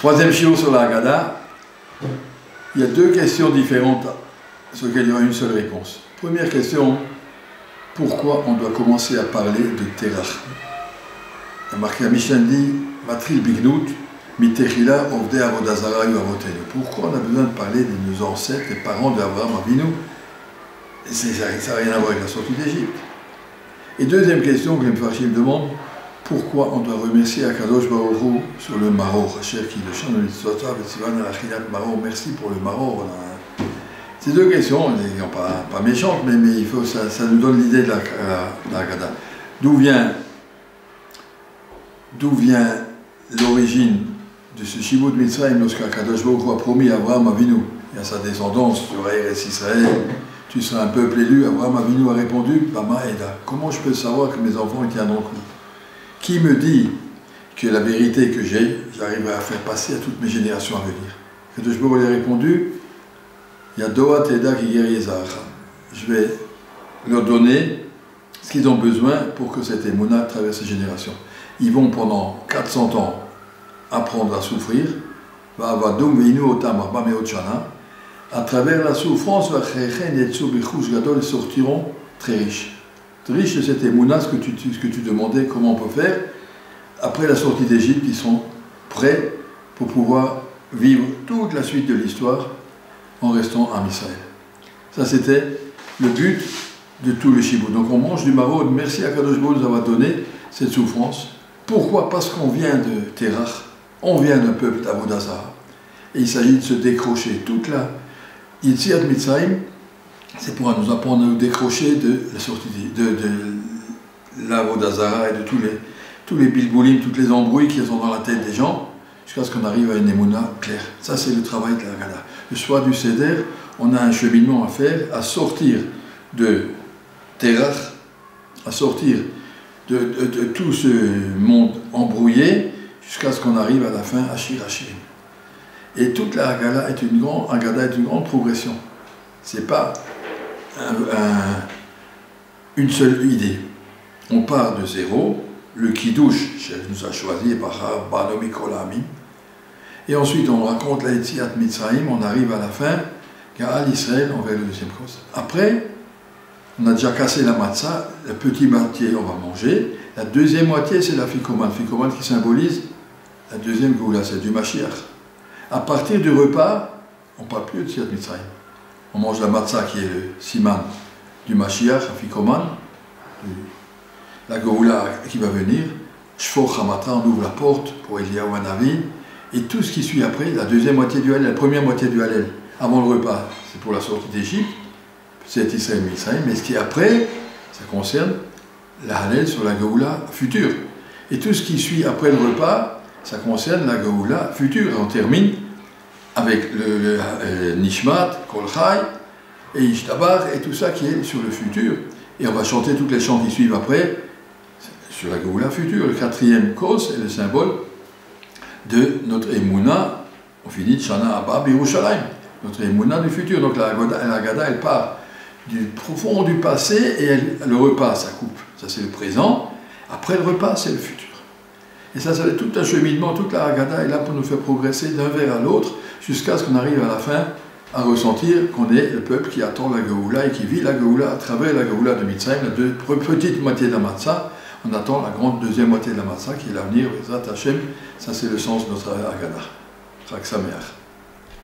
Troisième shiur sur la Haggadah, il y a deux questions différentes sur lesquelles il y aura une seule réponse. Première question, pourquoi on doit commencer à parler de Terach? Il y a marqué à Mishnah dit, Matril Bignut, Mitechila, Ovde Avodazara Yu Avotenu. Pourquoi on a besoin de parler de nos ancêtres, les parents d'Abraham Avinu? Ça n'a rien à voir avec la sortie d'Égypte. Et deuxième question que les Mfarshim demandent, pourquoi on doit remercier Akadosh Baruch Hu sur le maror, cher qui le chante de l'Itzvota, Vetzivan Alachinat Maror, merci pour le maror. Ces deux questions, elles ne sont pas méchantes, mais il faut, ça nous donne l'idée de la Haggadah. D'où vient l'origine de ce Shibud Mitzrayim lorsqu'Akadosh Baruch Hu a promis à Abraham Avinu et à sa descendance, tu auras Eretz Israël, tu seras un peuple élu. Abraham Avinu a répondu, Bama Eda, comment je peux savoir que mes enfants tiendront coup? Qui me dit que la vérité que j'ai, j'arriverai à faire passer à toutes mes générations à venir? Akadosh Baruch Hu a répondu, Yadoa Teda Kigeriezahacham. Je vais leur donner ce qu'ils ont besoin pour que cette émouna traverse les générations. Ils vont pendant 400 ans apprendre à souffrir. À travers la souffrance, ils sortiront très riches. Très riches de cette émouna, ce que tu demandais, comment on peut faire. Après la sortie d'Égypte, ils sont prêts pour pouvoir vivre toute la suite de l'histoire en restant à Israël. Ça, c'était le but de tout le Shibud. Donc on mange du maror, merci à Kadosh Baruch Hu nous avoir donné cette souffrance. Pourquoi? Parce qu'on vient de Terach, on vient d'un peuple d'Avodah Zarah. Et il s'agit de se décrocher. Toute la Yetziat Mitzrayim, c'est pour nous apprendre à nous décrocher de la sortie de l'Avodah Zarah et de tous les bilboulim, toutes les embrouilles qui sont dans la tête des gens, jusqu'à ce qu'on arrive à une émouna claire. Ça, c'est le travail de la Haggadah. Le soir du Seder, on a un cheminement à faire, à sortir de Terach, à sortir de tout ce monde embrouillé, jusqu'à ce qu'on arrive à la fin à Shir Hashirim. Et toute la Haggadah est une grande progression. Ce n'est pas une seule idée. On part de zéro, le Kiddush, Chef nous a choisi, et ensuite on raconte la Yetziat Mitzrayim, on arrive à la fin, Ga'al Israël, on va le deuxième cause. Après, on a déjà cassé la matzah, la petite moitié on va manger, la deuxième moitié c'est la fikoman qui symbolise la deuxième Goula, c'est du Mashiach. À partir du repas, on ne parle plus de Yetziat Mitzrayim. On mange la matzah qui est le siman du Mashiach, la fikoman, la Goula qui va venir, Shfor Hamatra, on ouvre la porte pour Eliyahu Hanavi, et tout ce qui suit après, la deuxième moitié du Hallel, la première moitié du Hallel, avant le repas, c'est pour la sortie d'Égypte, c'est Israël Mitzrayim, mais ce qui est après, ça concerne la Hallel sur la Goula future. Et tout ce qui suit après le repas, ça concerne la Goula future. Et on termine avec le Nishmat, Kol Chai, et Ishtabar, et tout ça qui est sur le futur. Et on va chanter tous les chants qui suivent après, sur la Goula future. Le quatrième cause est le symbole de notre Emouna, on finit de Shana Abba Birushalayim, notre Emouna du futur. Donc la Haggadah, elle part du profond du passé et le repas, ça coupe. Ça c'est le présent. Après le repas, c'est le futur. Et ça c'est tout un cheminement, toute la Haggadah est là pour nous faire progresser d'un vers à l'autre, jusqu'à ce qu'on arrive à la fin à ressentir qu'on est le peuple qui attend la Géoula et qui vit la Géoula à travers la Géoula de Mitzrayim, la petite moitié de la Matzah. On attend la grande deuxième moitié de la Matzah qui est l'avenir, Bezrat Hashem. Ça c'est le sens de notre Haggadah. Chag Sameach.